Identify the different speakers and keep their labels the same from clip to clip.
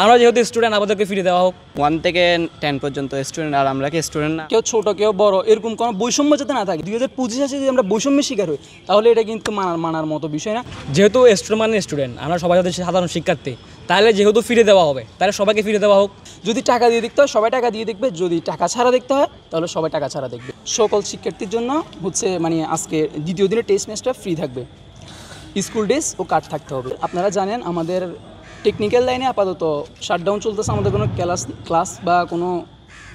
Speaker 1: আমরা যেহেতু স্টুডেন্ট আমাদেরকে ফ্রি দেওয়া হোক।
Speaker 2: 1 থেকে 10 পর্যন্ত স্টুডেন্ট, আর আমরা কি স্টুডেন্ট না?
Speaker 3: কেউ ছোট কেউ বড় এরকম কোনো বৈষম্য যাতে না থাকে। 2025 আসে যদি আমরা বৈষম্যের শিকার হই তাহলে এটা কিন্তু মানার মতো বিষয় না।
Speaker 1: যেহেতু স্টুডেন্ট মানে স্টুডেন্ট, আমরা সবাই হচ্ছে সাধারণ শিক্ষার্থী, তাহলে যেহেতু ফিরে দেওয়া হবে তাহলে সবাইকে ফিরে দেওয়া হোক।
Speaker 3: যদি টাকা দিয়ে দেখতে হয় সবাই টাকা দিয়ে দেখবে, যদি টাকা ছাড়া দেখতে হয় তাহলে সবাই টাকা ছাড়া দেখবে। সকল শিক্ষার্থীর জন্য হচ্ছে আজকে দ্বিতীয় দিনের টেস্ট ম্যাচটা ফ্রি থাকবে। স্কুল ড্রেস ও কার্ড থাকতে হবে। আপনারা জানেন আমাদের টেকনিক্যাল লাইনে আপাতত শাটডাউন চলতেছে, আমাদের কোনো ক্লাস বা কোনো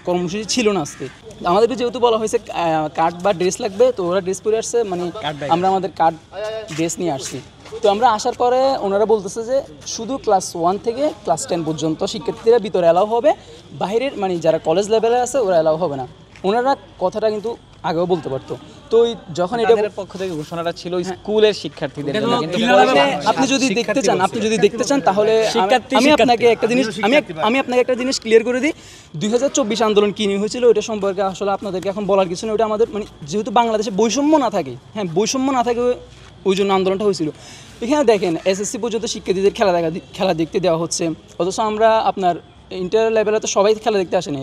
Speaker 3: কর্মসূচি ছিল না আজকে। আমাদেরকে যেহেতু বলা হয়েছে কার্ড বা ড্রেস লাগবে, তো ওরা ড্রেস পরে আসছে, আমরা আমাদের কার্ড ড্রেস নিয়ে আসছি। তো আমরা আসার পরে ওনারা বলতেছে যে শুধু ক্লাস 1 থেকে ক্লাস 10 পর্যন্ত শিক্ষার্থীরা ভিতরে অ্যালাউ হবে, বাইরের যারা কলেজ লেভেলে আছে ওরা অ্যালাউ হবে না। ওনারা কথাটা কিন্তু আগেও বলতে পারতো। তো যখন এটা
Speaker 2: পক্ষ থেকে ঘোষণাটা ছিল স্কুলের শিক্ষার্থীদের জন্য, কিন্তু
Speaker 3: আপনি যদি দেখতে চান তাহলে আমি আপনাকে একটা জিনিস ক্লিয়ার করে দিই। 2024 আন্দোলন কি নিয়ে হয়েছিল ওটা সম্পর্কে আসলে আপনাদেরকে এখন বলার কিছু নেই। ওটা আমাদের যেহেতু বাংলাদেশে বৈষম্য না থাকে, বৈষম্য না থাকে ওই জন্য আন্দোলনটা হয়েছিল। এখানে দেখেন এসএসসি পর্যন্ত শিক্ষার্থীদের খেলা দেখতে দেওয়া হচ্ছে, অথচ আমরা আপনার ইন্টার লেভেলে তো সবাই খেলা দেখতে আসেনি,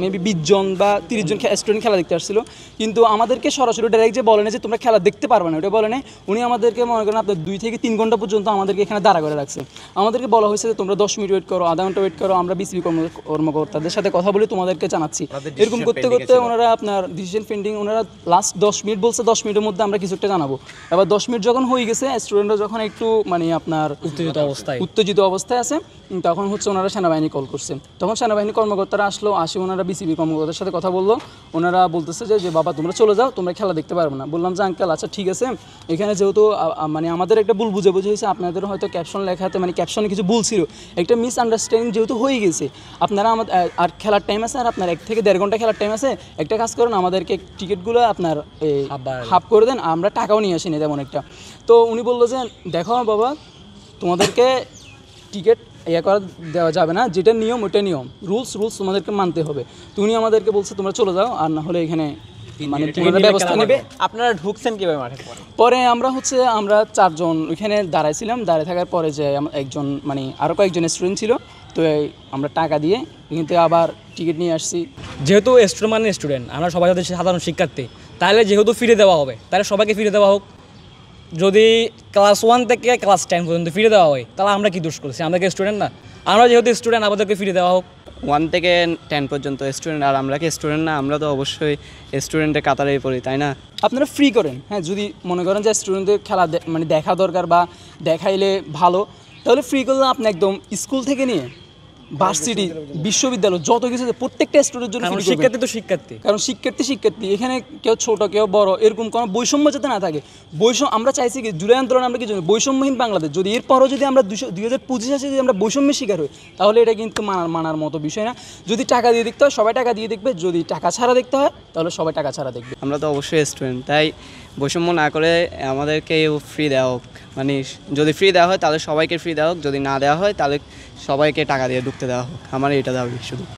Speaker 3: মেবি 20 জন বা 30 জন স্টুডেন্ট খেলা দেখতে আসছিল। কিন্তু আমাদেরকে সরাসরি ডাইরেক্ট যে বলে না যে তোমরা খেলা দেখতে পারবে না, ওটা বলে না। উনি আমাদেরকে মনে করেন আপনার 2 থেকে 3 ঘন্টা পর্যন্ত আমাদেরকে এখানে দাঁড়া করে রাখছে। আমাদেরকে বলা হয়েছে যে তোমরা 10 মিনিট ওয়েট করো, আধা ঘন্টা ওয়েট করো, আমরা বিসিবি কর্মকর্তাদের সাথে কথা বলে তোমাদেরকে জানাচ্ছি। এরকম করতে করতে ওনারা আপনার ডিসিশন পেন্ডিং, ওনারা লাস্ট 10 মিনিট বলছে, 10 মিনিটের মধ্যে আমরা কিছু একটা জানাবো। এবার 10 মিনিট যখন হয়ে গেছে, স্টুডেন্টরা যখন একটু আপনার উত্তেজিত অবস্থায় আছে, তখন হচ্ছে ওনারা সেনাবাহিনী কল করছে। তখন সেনাবাহিনী কর্মকর্তারা আসে ওনারা বিসিবি কর্মকর্তার সাথে কথা বললো। ওনারা বলতেছে যে বাবা তোমরা চলে যাও, তোমরা খেলা দেখতে পারবে না। বললাম যে আঙ্কেল আচ্ছা ঠিক আছে, এখানে যেহেতু আমাদের একটা ভুল বুঝাবুঝি হয়েছে, আপনাদের হয়তো ক্যাপশন লেখাতে ক্যাপশনে কিছু ভুল ছিল, একটা মিসআন্ডারস্ট্যান্ডিং যেহেতু হয়ে গেছে, আপনারা আর খেলার টাইম আছে, আর আপনার 1 থেকে 1.5 ঘন্টা খেলার টাইম আছে, একটা কাজ করেন আমাদেরকে টিকিটগুলো আপনার হাফ করে দেন, আমরা টাকাও নিয়ে আসিনি তেমন একটা। তো উনি বললো যে দেখো বাবা তোমাদেরকে টিকিট করা দেওয়া যাবে না, যেটা নিয়ম ওটা নিয়ম, রুলস তোমাদেরকে মানতে হবে। তো উনি আমাদেরকে বলছে তোমরা চলে যাও, আর না হলে এখানে ব্যবস্থা নেবে।
Speaker 2: আপনারা ঢুকছেন কিভাবে মাঠে?
Speaker 3: পরে আমরা 4 জন ওইখানে দাঁড়াইছিলাম, দাঁড়িয়ে থাকার পরে যে একজন আরও কয়েকজন স্টুডেন্ট ছিল, তো আমরা টাকা দিয়ে কিন্তু আবার টিকিট নিয়ে আসছি।
Speaker 1: যেহেতু স্টুডেন্ট মানে স্টুডেন্ট, আমরা সবাই হচ্ছে সাধারণ শিক্ষার্থী, তাহলে যেহেতু ফিরে দেওয়া হবে তাহলে সবাইকে ফিরে দেওয়া হোক। যদি ক্লাস 1 থেকে ক্লাস 10 পর্যন্ত ফিরে দেওয়া হয় তাহলে আমরা কি দোষ করেছি? আমরা কি স্টুডেন্ট না? আমরা যেহেতু স্টুডেন্ট আমাদেরকে ফিরে দেওয়া হোক।
Speaker 2: 1 থেকে 10 পর্যন্ত স্টুডেন্ট, আর আমরা কি স্টুডেন্ট না? আমরা তো অবশ্যই স্টুডেন্টের কাতারেই পড়ি, তাই না?
Speaker 3: আপনারা ফ্রি করেন, হ্যাঁ, যদি মনে করেন যে স্টুডেন্টদের খেলা দেখা দরকার বা দেখাইলে ভালো, তাহলে ফ্রি করলে আপনি একদম স্কুল থেকে নিয়ে ভার্সিটি বিশ্ববিদ্যালয় যত কিছু প্রত্যেকটা স্টুডেন্টের জন্য
Speaker 1: শিক্ষার্থী তো শিক্ষার্থী,
Speaker 3: কারণ শিক্ষার্থী এখানে কেউ ছোট কেউ বড় এরকম কোনো বৈষম্য যাতে না থাকে। আমরা চাইছি কি জুলাই আন্দোলন আমরা কি জন্য বৈষম্যহীন বাংলাদেশ। যদি এরপরও যদি আমরা 2025 আসে যদি আমরা বৈষম্যের শিকার হই তাহলে এটা কিন্তু মানার মতো বিষয় না। যদি টাকা দিয়ে দেখতে হয় সবাই টাকা দিয়ে দেখবে, যদি টাকা ছাড়া দেখতে হয় তাহলে সবাই টাকা ছাড়া দেখবে।
Speaker 2: আমরা তো অবশ্যই স্টুডেন্ট, তাই বৈষম্য না করে আমাদেরকে ফ্রি দেওয়া হোক। যদি ফ্রি দেওয়া হয় তাহলে সবাইকে ফ্রি দেওয়া হোক, যদি না দেওয়া হয় তাহলে সবাইকে টাকা দিয়ে ঢুকতে দেওয়া হোক। আমার এটা দাবি শুধু।